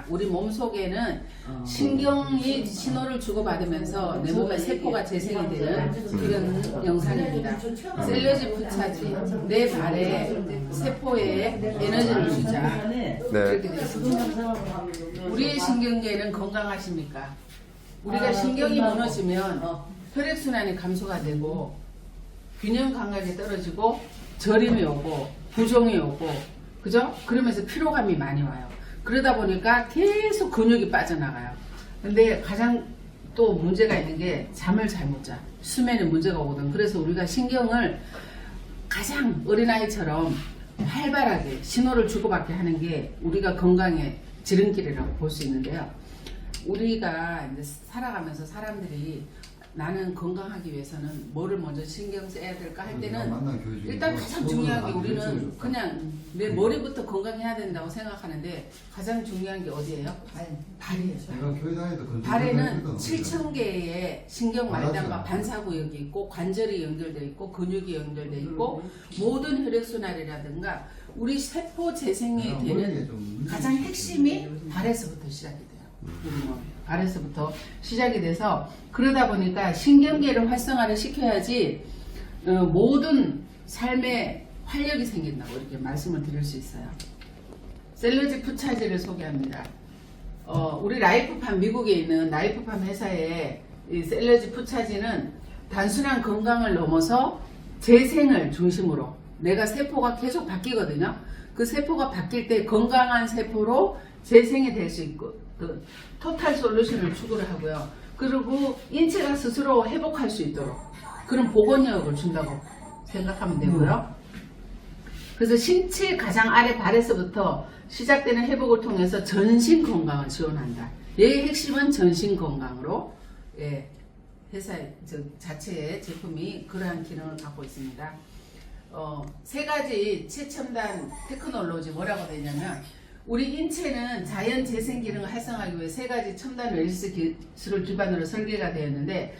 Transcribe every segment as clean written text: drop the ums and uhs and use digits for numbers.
우리 몸속에는 신경이 신호를 주고받으면서 내 몸의 세포가 재생이 되는 이런 영상입니다. 셀러지 푸차지, 내 발에 세포에 에너지를 주자. 이렇게 되어 있습니다. 우리의 신경계는 건강하십니까? 우리가 신경이 무너지면 혈액순환이 감소가 되고 균형 감각이 떨어지고 저림이 오고 부종이 오고 그죠? 그러면서 피로감이 많이 와요. 그러다 보니까 계속 근육이 빠져나가요. 근데 가장 또 문제가 있는 게 잠을 잘 못 자. 수면에 문제가 오거든. 그래서 우리가 신경을 가장 어린아이처럼 활발하게 신호를 주고받게 하는 게 우리가 건강의 지름길이라고 볼 수 있는데요. 우리가 이제 살아가면서 사람들이 나는 건강하기 위해서는 뭐를 먼저 신경 써야 될까 할 때는 일단 가장 중요한 게 우리는 그냥 내 머리부터 건강해야 된다고 생각하는데 가장 중요한 게 어디예요? 발이에요. 발에는 7,000개의 신경 말단과 반사구역이 있고 관절이 연결되어 있고 근육이 연결되어 있고 모든 혈액순환이라든가 우리 세포 재생이 되는 가장 핵심이 발에서부터 시작이 돼요. 발에서부터 시작이 돼서 그러다 보니까 신경계를 활성화를 시켜야지 모든 삶에 활력이 생긴다고 이렇게 말씀을 드릴 수 있어요. 셀러지 푸차지를 소개합니다. 우리 라이프팜, 미국에 있는 라이프팜 회사의 이 셀러지 푸차지는 단순한 건강을 넘어서 재생을 중심으로 내가 세포가 계속 바뀌거든요. 그 세포가 바뀔 때 건강한 세포로 재생이 될 수 있고 그 토탈 솔루션을 추구를 하고요. 그리고 인체가 스스로 회복할 수 있도록 그런 복원력을 준다고 생각하면 되고요. 그래서 신체 가장 아래 발에서부터 시작되는 회복을 통해서 전신 건강을 지원한다. 얘의 핵심은 전신 건강으로 회사 자체의 제품이 그러한 기능을 갖고 있습니다. 세 가지 최첨단 테크놀로지 뭐라고 되냐면 우리 인체는 자연 재생 기능을 활성화하기 위해 세 가지 첨단 웰니스 기술을 기반으로 설계가 되었는데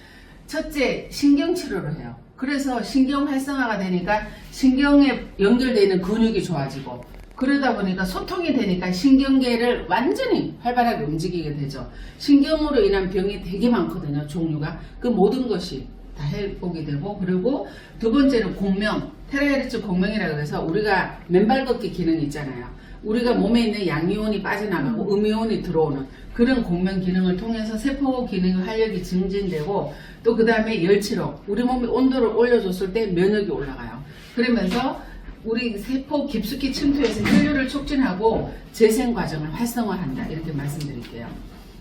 첫째, 신경 치료를 해요. 그래서 신경 활성화가 되니까 신경에 연결되어 있는 근육이 좋아지고 그러다 보니까 소통이 되니까 신경계를 완전히 활발하게 움직이게 되죠. 신경으로 인한 병이 되게 많거든요. 종류가. 그 모든 것이 다 회복이 되고 그리고 두 번째는 공명, 테라헤르츠 공명이라고 해서 우리가 맨발 걷기 기능이 있잖아요. 우리가 몸에 있는 양이온이 빠져나가고 음이온이 들어오는 그런 공명 기능을 통해서 세포 기능의 활력이 증진되고 또 그 다음에 열치료, 우리 몸의 온도를 올려줬을 때 면역이 올라가요. 그러면서 우리 세포 깊숙이 침투해서 혈류를 촉진하고 재생 과정을 활성화한다 이렇게 말씀드릴게요.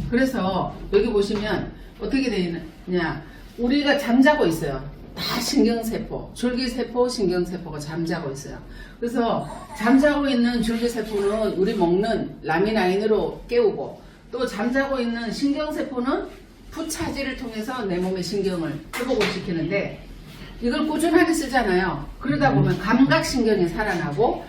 그래서 여기 보시면 어떻게 되느냐, 우리가 잠자고 있어요. 다 신경세포, 줄기세포, 신경세포가 잠자고 있어요. 그래서 잠자고 있는 줄기세포는 우리 먹는 라미나인으로 깨우고 또 잠자고 있는 신경세포는 푸차지를 통해서 내 몸의 신경을 회복을 시키는데 이걸 꾸준하게 쓰잖아요. 그러다 보면 감각신경이 살아나고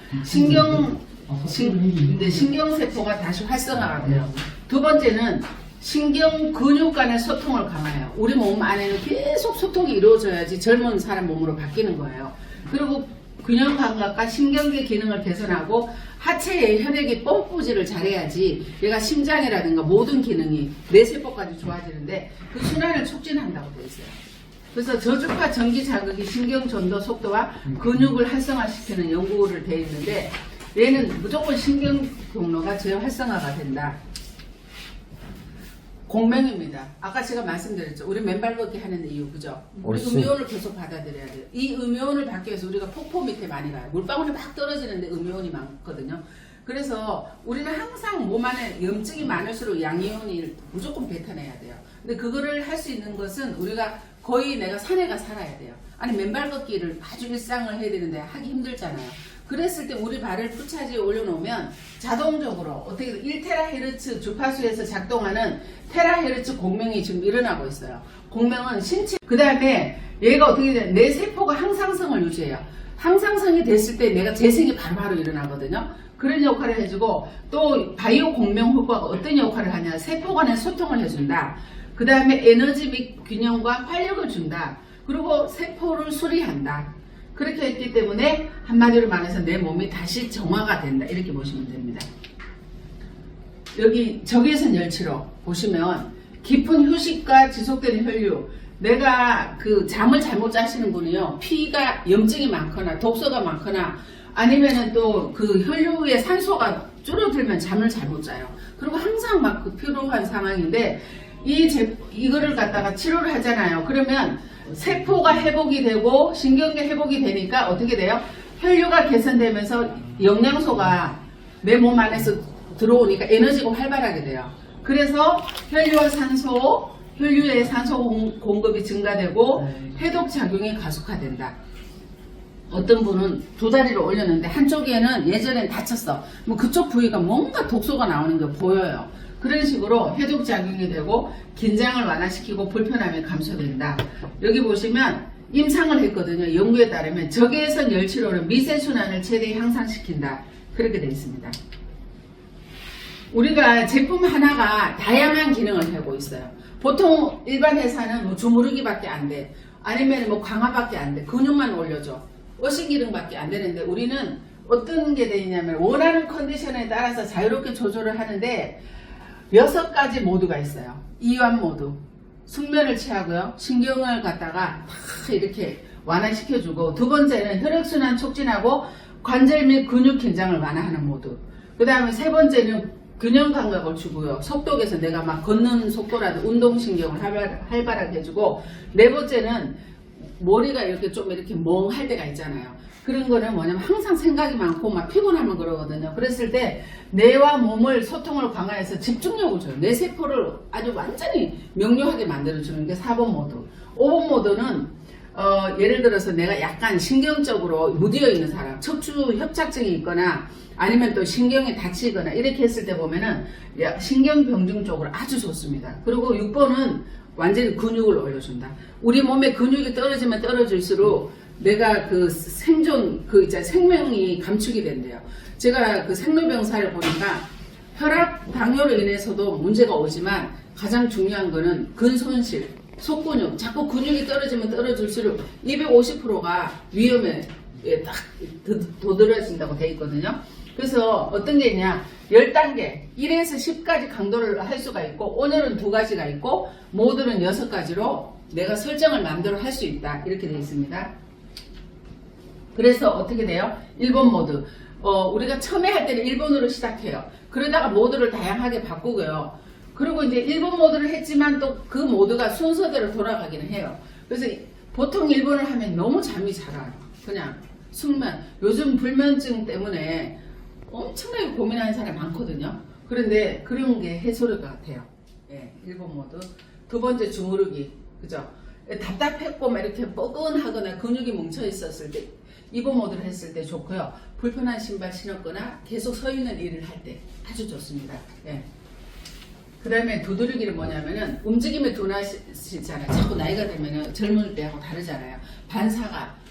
신경세포가 다시 활성화가 돼요. 두 번째는 신경 근육 간의 소통을 강화해요. 우리 몸 안에는 계속 소통이 이루어져야지 젊은 사람 몸으로 바뀌는 거예요. 그리고 균형 감각과 신경계 기능을 개선하고 하체의 혈액이 펌프질을 잘해야지 얘가 심장이라든가 모든 기능이 뇌세포까지 좋아지는데 그 순환을 촉진한다고 되어 있어요. 그래서 저주파 전기 자극이 신경 전도 속도와 근육을 활성화시키는 연구를 되어 있는데 얘는 무조건 신경 경로가 재활성화가 된다. 공명입니다. 아까 제가 말씀드렸죠. 우리 맨발 걷기 하는 이유, 그죠? 우리 음이온을 계속 받아들여야 돼요. 이 음이온을 받기 위해서 우리가 폭포 밑에 많이 가요. 물방울이 막 떨어지는데 음이온이 많거든요. 그래서 우리는 항상 몸 안에 염증이 많을수록 양이온을 무조건 뱉어내야 돼요. 근데 그거를 할 수 있는 것은 우리가 거의 내가 산에 가 살아야 돼요. 아니 맨발 걷기를 아주 일상을 해야 되는데 하기 힘들잖아요. 그랬을 때 우리 발을 푸차지에 올려놓으면 자동적으로 어떻게 1테라헤르츠 주파수에서 작동하는 테라헤르츠 공명이 지금 일어나고 있어요. 공명은 신체, 그 다음에 얘가 어떻게 되냐, 내 세포가 항상성을 유지해요. 항상성이 됐을 때 내가 재생이 바로바로 일어나거든요. 그런 역할을 해주고 또 바이오 공명 효과가 어떤 역할을 하냐, 세포 간의 소통을 해준다. 그 다음에 에너지 및 균형과 활력을 준다. 그리고 세포를 수리한다. 그렇게 했기 때문에 한마디로 말해서 내 몸이 다시 정화가 된다. 이렇게 보시면 됩니다. 여기 적외선 열치로 보시면 깊은 휴식과 지속되는 혈류. 내가 그 잠을 잘못 자시는 분이요. 피가 염증이 많거나 독소가 많거나 아니면은 또 그 혈류의 산소가 줄어들면 잠을 잘못 자요. 그리고 항상 막 그 피로한 상황인데 이거를 갖다가 치료를 하잖아요. 그러면 세포가 회복이 되고 신경계 회복이 되니까 어떻게 돼요? 혈류가 개선되면서 영양소가 내 몸 안에서 들어오니까 에너지가 활발하게 돼요. 그래서 혈류의 산소 공급이 증가되고 해독 작용이 가속화된다. 어떤 분은 두 다리를 올렸는데 한쪽에는 예전엔 다쳤어. 뭐 그쪽 부위가 뭔가 독소가 나오는 게 보여요. 그런 식으로 해독 작용이 되고 긴장을 완화시키고 불편함이 감소된다. 여기 보시면 임상을 했거든요. 연구에 따르면 적외선 열치료는 미세순환을 최대 향상시킨다. 그렇게 되어 있습니다. 우리가 제품 하나가 다양한 기능을 하고 있어요. 보통 일반 회사는 뭐 주무르기밖에 안 돼. 아니면 뭐 강화밖에 안 돼. 근육만 올려줘. 어신기능밖에 안 되는데 우리는 어떤 게 되냐면 원하는 컨디션에 따라서 자유롭게 조절을 하는데 6가지 모드가 있어요. 이완 모드. 숙면을 취하고요. 신경을 갖다가 탁 이렇게 완화시켜주고 두 번째는 혈액순환 촉진하고 관절 및 근육 긴장을 완화하는 모드. 그 다음에 세 번째는 균형 감각을 주고요. 속도에서 내가 막 걷는 속도라도 운동신경을 활발하게 해주고 네 번째는 머리가 이렇게 좀 이렇게 멍할 때가 있잖아요. 그런 거는 뭐냐면 항상 생각이 많고 막 피곤하면 그러거든요. 그랬을 때 뇌와 몸을 소통을 강화해서 집중력을 줘요. 뇌 세포를 아주 완전히 명료하게 만들어주는 게 4번 모드. 5번 모드는 예를 들어서 내가 약간 신경적으로 무디어 있는 사람, 척추 협착증이 있거나 아니면 또 신경이 다치거나 이렇게 했을 때 보면은 신경병증 쪽으로 아주 좋습니다. 그리고 6번은 완전히 근육을 올려준다. 우리 몸에 근육이 떨어지면 떨어질수록 내가 그 생존, 생명이 감축이 된대요. 제가 그 생로병사를 보니까 혈압, 당뇨로 인해서도 문제가 오지만 가장 중요한 거는 근손실, 속근육, 자꾸 근육이 떨어지면 떨어질수록 250%가 위험에 딱 도드라진다고 돼 있거든요. 그래서 어떤 게 있냐, 10단계, 1에서 10까지 강도를 할 수가 있고, 오늘은 2가지가 있고, 모드는 6가지로 내가 설정을 마음대로 할 수 있다. 이렇게 되어 있습니다. 그래서 어떻게 돼요? 1번 모드. 우리가 처음에 할 때는 1번으로 시작해요. 그러다가 모드를 다양하게 바꾸고요. 그리고 이제 1번 모드를 했지만 또 그 모드가 순서대로 돌아가기는 해요. 그래서 보통 1번을 하면 너무 잠이 잘 와요. 그냥 숙면. 요즘 불면증 때문에 엄청나게 고민하는 사람이 많거든요. 그런데 그런 게 해소될 것 같아요. 예, 1번 모드. 두 번째 주무르기. 그죠? 답답했고 막 이렇게 뻐근하거나 근육이 뭉쳐 있었을 때 2번 모드를 했을 때 좋고요. 불편한 신발 신었거나 계속 서 있는 일을 할 때 아주 좋습니다. 예. 그 다음에 두드리기는 뭐냐면은 움직임에 둔하시잖아요. 자꾸 나이가 되면은 젊을 때하고 다르잖아요.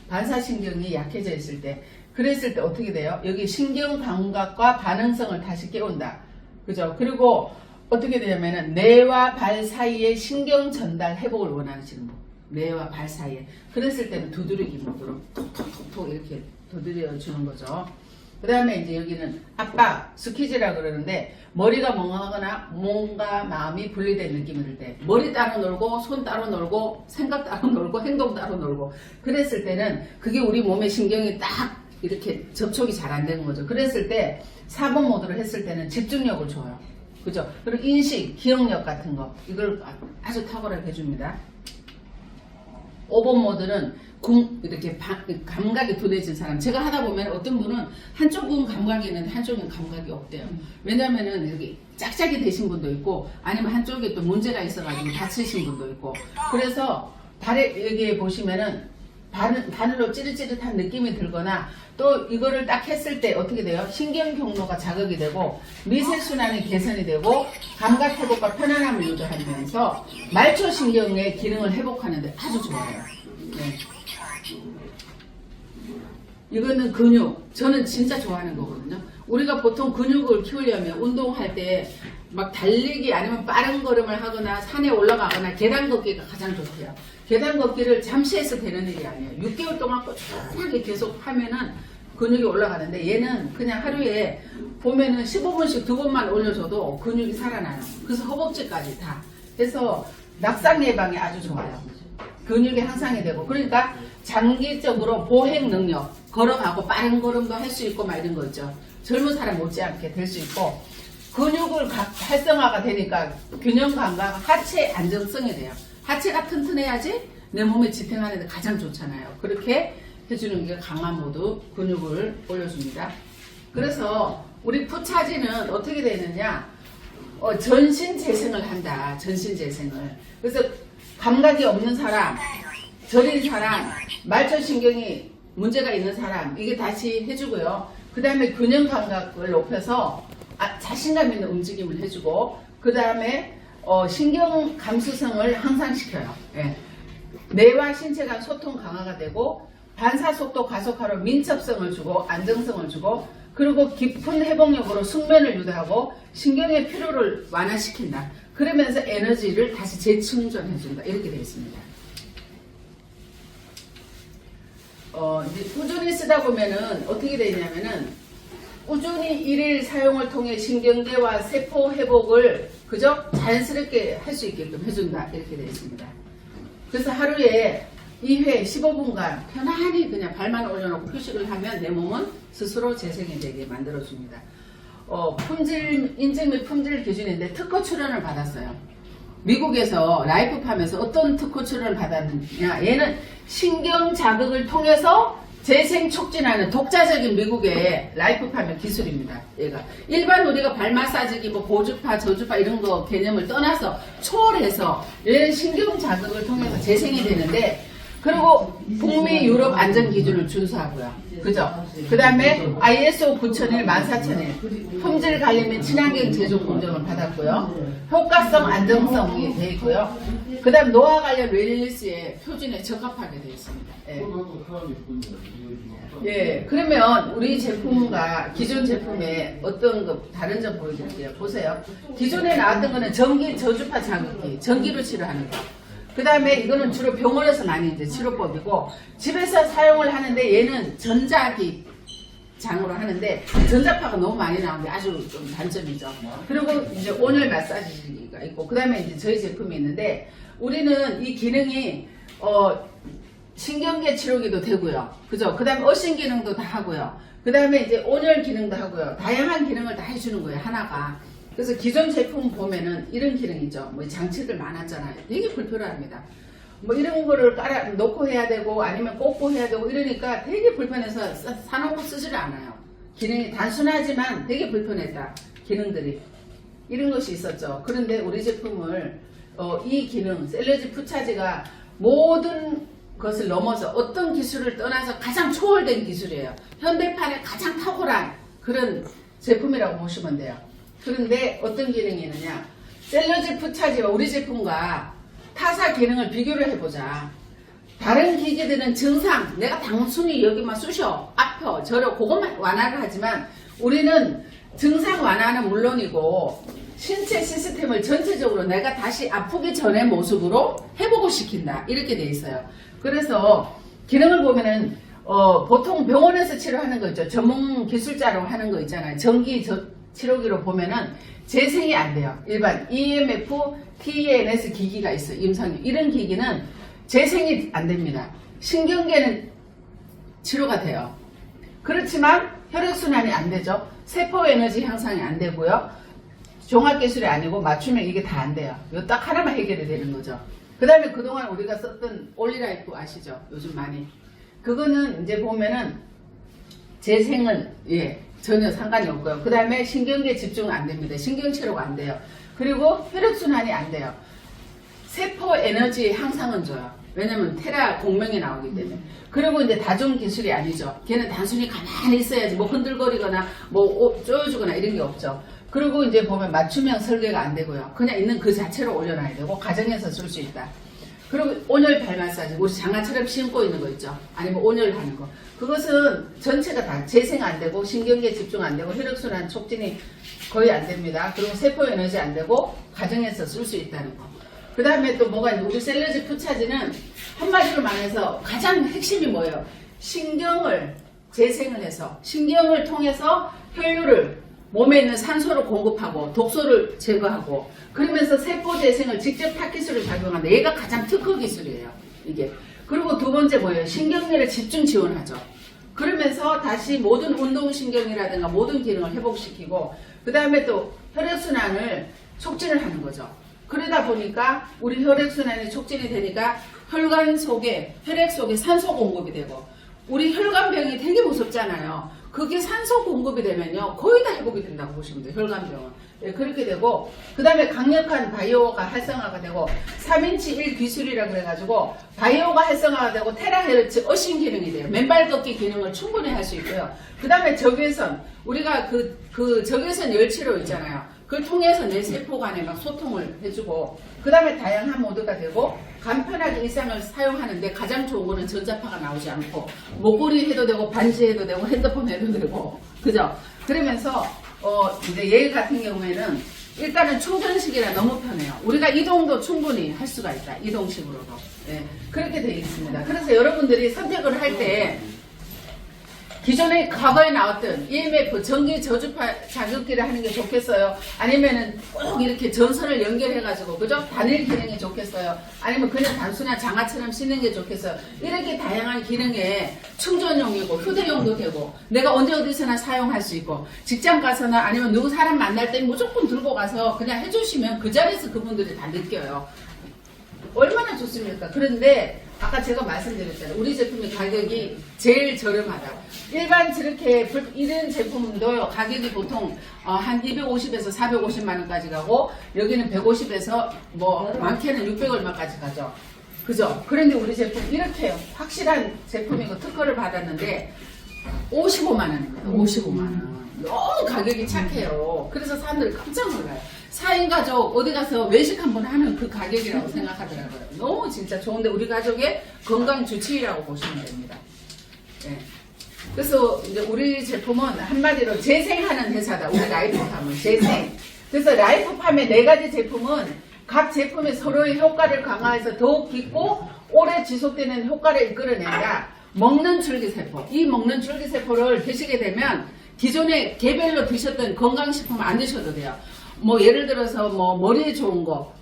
반사신경이 약해져 있을 때. 그랬을 때 어떻게 돼요? 여기 신경 감각과 반응성을 다시 깨운다. 그죠? 그리고 어떻게 되냐면은 뇌와 발 사이의 신경 전달 회복을 원하시는 분. 뇌와 발 사이에. 그랬을 때는 두드리기 모드로 톡톡톡톡 이렇게 두드려 주는 거죠. 그 다음에 이제 여기는 압박, 스퀴즈라고 그러는데 머리가 멍하거나 뭔가 마음이 분리된 느낌이 들 때 머리 따로 놀고 손 따로 놀고 생각 따로 놀고 행동 따로 놀고 그랬을 때는 그게 우리 몸의 신경이 딱 이렇게 접촉이 잘 안 되는 거죠. 그랬을 때 4번 모드를 했을 때는 집중력을 줘요. 그죠? 그리고 인식, 기억력 같은 거 이걸 아주 탁월하게 해줍니다. 5번 모드는 이렇게 감각이 둔해진 사람. 제가 하다 보면 어떤 분은 한쪽은 감각이 있는데 한쪽은 감각이 없대요. 왜냐면은 여기 짝짝이 되신 분도 있고 아니면 한쪽에 또 문제가 있어가지고 다치신 분도 있고. 그래서 여기 보시면은 바늘로 찌릿찌릿한 느낌이 들거나 또 이거를 딱 했을 때 어떻게 돼요? 신경 경로가 자극이 되고 미세순환이 개선이 되고 감각 회복과 편안함을 유도하면서 말초신경의 기능을 회복하는데 아주 좋아요. 네. 이거는 근육. 저는 진짜 좋아하는 거거든요. 우리가 보통 근육을 키우려면 운동할 때 막 달리기 아니면 빠른 걸음을 하거나 산에 올라가거나 계단 걷기가 가장 좋대요. 계단 걷기를 잠시 해서 되는 일이 아니에요. 6개월 동안 꾸준하게 계속 하면은 근육이 올라가는데 얘는 그냥 하루에 보면은 15분씩 2번만 올려줘도 근육이 살아나요. 그래서 허벅지까지 다. 그래서 낙상 예방에 아주 좋아요. 근육이 향상이 되고 그러니까 장기적으로 보행 능력 걸어가고 빠른 걸음도 할 수 있고 막 이런 거 있죠. 젊은 사람 못지않게 될 수 있고 근육을 활성화가 되니까 균형 감각, 하체 안정성이 돼요. 하체가 튼튼해야지 내 몸에 지탱하는 데 가장 좋잖아요. 그렇게 해주는 게 강화 모드 근육을 올려줍니다. 그래서 우리 푸차지는 어떻게 되느냐 전신 재생을 한다. 전신 재생을. 그래서 감각이 없는 사람, 저린 사람, 말초신경이 문제가 있는 사람 이게 다시 해주고요. 그 다음에 균형 감각을 높여서 자신감 있는 움직임을 해주고 그 다음에 신경 감수성을 향상시켜요. 예. 뇌와 신체 간 소통 강화가 되고 반사속도 가속화로 민첩성을 주고 안정성을 주고 그리고 깊은 회복력으로 숙면을 유도하고 신경의 피로를 완화시킨다. 그러면서 에너지를 다시 재충전해준다. 이렇게 되어 있습니다. 이제 꾸준히 쓰다 보면은 어떻게 되냐면은 꾸준히 일일 사용을 통해 신경계와 세포 회복을 그저 자연스럽게 할 수 있게끔 해준다. 이렇게 되어 있습니다. 그래서 하루에 2회 15분간 편안히 그냥 발만 올려놓고 휴식을 하면 내 몸은 스스로 재생이 되게 만들어줍니다. 품질 인증 및 품질 기준인데 특허 출원을 받았어요. 미국에서 라이프팜에서 어떤 특허 출원을 받았느냐, 얘는 신경 자극을 통해서 재생 촉진하는 독자적인 미국의 라이프팜의 기술입니다. 얘가 일반 우리가 발 마사지기 뭐 고주파 저주파 이런 거 개념을 떠나서 초월해서 얘는 신경 자극을 통해서 재생이 되는데, 그리고 북미 유럽 안전 기준을 준수하고요. 그죠? 그 다음에 ISO 9001, 14001 품질 관리 및 친환경 제조 공정을 받았고요. 효과성, 안정성이 되어 있고요. 그 다음 노화 관련 웰니스의 표준에 적합하게 되어 있습니다. 예. 예, 그러면 우리 제품과 기존 제품의 어떤 거 다른 점 보여드릴게요. 보세요. 기존에 나왔던 거는 전기 저주파 자극기, 전기로 치료하는 거. 그 다음에 이거는 주로 병원에서 많이 이제 치료법이고, 집에서 사용을 하는데 얘는 전자기 장으로 하는데 전자파가 너무 많이 나오는데 아주 좀 단점이죠. 그리고 이제 온열 마사지기가 있고, 그 다음에 이제 저희 제품이 있는데, 우리는 이 기능이 신경계 치료기도 되고요. 그죠? 그 다음에 어신 기능도 다 하고요. 그 다음에 이제 온열 기능도 하고요. 다양한 기능을 다 해주는 거예요, 하나가. 그래서 기존 제품 보면은 이런 기능이죠. 뭐 장치들 많았잖아요. 되게 불편합니다. 뭐 이런 거를 깔아 놓고 해야 되고 아니면 꽂고 해야 되고 이러니까 되게 불편해서 사놓고 쓰지를 않아요. 기능이 단순하지만 되게 불편했다. 기능들이. 이런 것이 있었죠. 그런데 우리 제품을 이 기능, 셀러지 푸차지가 모든 것을 넘어서 어떤 기술을 떠나서 가장 초월된 기술이에요. 현대판의 가장 탁월한 그런 제품이라고 보시면 돼요. 그런데 어떤 기능이 있느냐, 셀러지 푸차지와 우리 제품과 타사 기능을 비교를 해보자. 다른 기기들은 증상, 내가 단순히 여기만 쑤셔, 아파, 저려, 그것만 완화를 하지만 우리는 증상 완화는 물론이고 신체 시스템을 전체적으로 내가 다시 아프기 전의 모습으로 회복을 시킨다. 이렇게 돼 있어요. 그래서 기능을 보면은 보통 병원에서 치료하는 거 있죠. 전문 기술자로 하는 거 있잖아요. 전기 치료기로 보면은 재생이 안 돼요. 일반 EMF, TENS 기기가 있어요. 임상용. 이런 기기는 재생이 안 됩니다. 신경계는 치료가 돼요. 그렇지만 혈액순환이 안 되죠. 세포 에너지 향상이 안 되고요. 종합기술이 아니고 맞추면 이게 다 안 돼요. 요 딱 하나만 해결이 되는 거죠. 그 다음에 그동안 우리가 썼던 올리라이프 아시죠? 요즘 많이. 그거는 이제 보면은 재생은 전혀 상관이 없고요. 그 다음에 신경계 집중은 안 됩니다. 신경치료가 안 돼요. 그리고 혈액순환이 안 돼요. 세포 에너지 향상은 줘요. 왜냐면 테라 공명이 나오기 때문에. 그리고 이제 다중기술이 아니죠. 걔는 단순히 가만히 있어야지 뭐 흔들거리거나 뭐 쪼여주거나 이런 게 없죠. 그리고 이제 보면 맞춤형 설계가 안 되고요. 그냥 있는 그 자체로 올려놔야 되고 가정에서 쓸 수 있다. 그리고 온열 발 마사지, 우리 장화처럼 신고 있는 거 있죠. 아니면 온열하는 거. 그것은 전체가 다 재생 안 되고 신경계 집중 안 되고 혈액순환 촉진이 거의 안 됩니다. 그리고 세포 에너지 안 되고 가정에서 쓸 수 있다는 거. 그 다음에 또 뭐가 있는데, 우리 셀러지 푸차지는 한마디로 말해서 가장 핵심이 뭐예요? 신경을 재생을 해서 신경을 통해서 혈류를 몸에 있는 산소를 공급하고 독소를 제거하고 그러면서 세포 재생을 직접 타깃으로 작용한다. 얘가 가장 특허 기술이에요. 이게. 그리고 두 번째 뭐예요? 신경계를 집중 지원하죠. 그러면서 다시 모든 운동신경이라든가 모든 기능을 회복시키고 그 다음에 또 혈액순환을 촉진을 하는 거죠. 그러다 보니까 우리 혈액순환이 촉진이 되니까 혈관 속에 혈액 속에 산소 공급이 되고 우리 혈관병이 되게 무섭잖아요. 그게 산소 공급이 되면요 거의 다 회복이 된다고 보시면 돼요. 혈관병은. 네, 그렇게 되고 그 다음에 강력한 바이오가 활성화가 되고 3인치 1기술이라고 그래가지고 바이오가 활성화가 되고 테라헤르츠 어신 기능이 돼요. 맨발 걷기 기능을 충분히 할 수 있고요. 그 다음에 적외선 우리가 그 적외선 열치로 있잖아요. 그걸 통해서 내 세포 간에 막 소통을 해주고 그 다음에 다양한 모드가 되고 간편하게 일상을 사용하는데 가장 좋은 거는 전자파가 나오지 않고 목걸이 해도 되고 반지 해도 되고 핸드폰 해도 되고 그죠? 그러면서 이제 얘 같은 경우에는 일단은 충전식이라 너무 편해요. 우리가 이동도 충분히 할 수가 있다. 이동식으로도. 네, 그렇게 되어 있습니다. 그래서 여러분들이 선택을 할 때 기존에 과거에 나왔던 EMF 전기 저주파 자극기를 하는 게 좋겠어요? 아니면은 꼭 이렇게 전선을 연결해가지고 그죠? 단일 기능이 좋겠어요? 아니면 그냥 단순한 장화처럼 쓰는 게 좋겠어요? 이렇게 다양한 기능에 충전용이고 휴대용도 되고 내가 언제 어디서나 사용할 수 있고 직장 가서나 아니면 누구 사람 만날 때 무조건 들고 가서 그냥 해주시면 그 자리에서 그분들이 다 느껴요. 얼마나 좋습니까? 그런데 아까 제가 말씀드렸잖아요. 우리 제품의 가격이 제일 저렴하다. 일반 저렇게 이런 제품도 가격이 보통 한 250에서 450만 원까지 가고 여기는 150에서 뭐 많게는 600 얼마까지 가죠. 그죠? 그런데 우리 제품 이렇게 확실한 제품이고 특허를 받았는데 55만 원입니다. 55만 원. 너무 가격이 착해요. 그래서 사람들이 깜짝 놀라요. 4인 가족 어디 가서 외식 한번 하는 그 가격이라고 생각하더라고요. 너무 진짜 좋은데 우리 가족의 건강 주치의라고 보시면 됩니다. 네. 그래서 이제 우리 제품은 한마디로 재생하는 회사다. 우리 라이프팜은 재생. 그래서 라이프팜의 4가지 제품은 각 제품의 서로의 효과를 강화해서 더욱 깊고 오래 지속되는 효과를 이끌어낸다. 먹는 줄기세포. 이 먹는 줄기세포를 드시게 되면 기존에 개별로 드셨던 건강식품 안 드셔도 돼요. 뭐 예를 들어서 뭐 머리에 좋은 거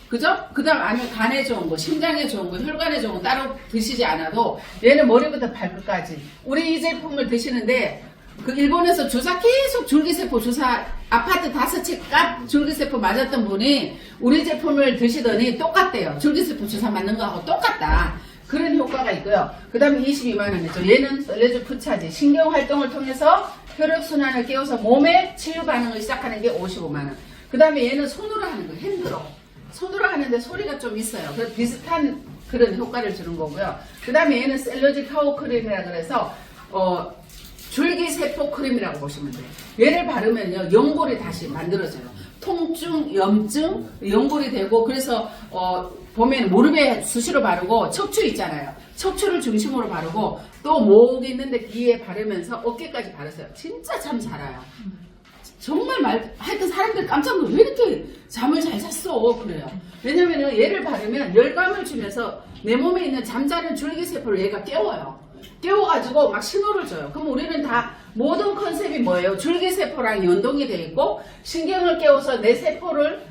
그죠? 그 다음 아니면 간에 좋은 거 심장에 좋은 거 혈관에 좋은 거 따로 드시지 않아도 얘는 머리부터 발끝까지 우리 이 제품을 드시는데 그 일본에서 주사 계속 줄기세포 주사 아파트 5채 값 줄기세포 맞았던 분이 우리 제품을 드시더니 똑같대요. 줄기세포 주사 맞는 거하고 똑같다. 그런 효과가 있고요. 그 다음에 22만 원이죠. 얘는 썰레주 푸차지 신경활동을 통해서 혈액순환을 깨워서 몸의 치유 반응을 시작하는 게 55만 원. 그 다음에 얘는 손으로 하는 거 핸드로. 손으로 하는데 소리가 좀 있어요. 그래서 비슷한 그런 효과를 주는 거고요. 그 다음에 얘는 셀러지 파워 크림이라 그래서 줄기세포 크림이라고 보시면 돼요. 얘를 바르면요 연골이 다시 만들어져요. 통증, 염증, 연골이 되고 그래서 보면 무릎에 수시로 바르고 척추 있잖아요. 척추를 중심으로 바르고 또 목 있는데 귀에 바르면서 어깨까지 바르세요. 진짜 잠 잘 와요. 정말 하여튼 사람들 깜짝 놀라요. 왜 이렇게 잠을 잘 잤어? 그래요. 왜냐면은 얘를 바르면 열감을 주면서 내 몸에 있는 잠자는 줄기세포를 얘가 깨워요. 깨워가지고 막 신호를 줘요. 그럼 우리는 다 모든 컨셉이 뭐예요? 줄기세포랑 연동이 돼 있고 신경을 깨워서 내 세포를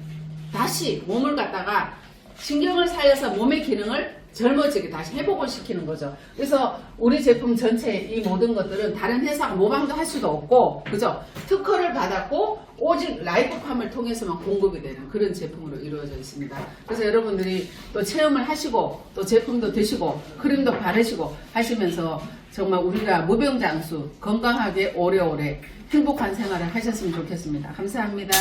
다시 몸을 갖다가 신경을 살려서 몸의 기능을 젊어지게 다시 회복을 시키는 거죠. 그래서 우리 제품 전체 이 모든 것들은 다른 회사가 모방도 할 수도 없고 그죠? 특허를 받았고 오직 라이프팜을 통해서만 공급이 되는 그런 제품으로 이루어져 있습니다. 그래서 여러분들이 또 체험을 하시고 또 제품도 드시고 크림도 바르시고 하시면서 정말 우리가 무병장수 건강하게 오래오래 행복한 생활을 하셨으면 좋겠습니다. 감사합니다.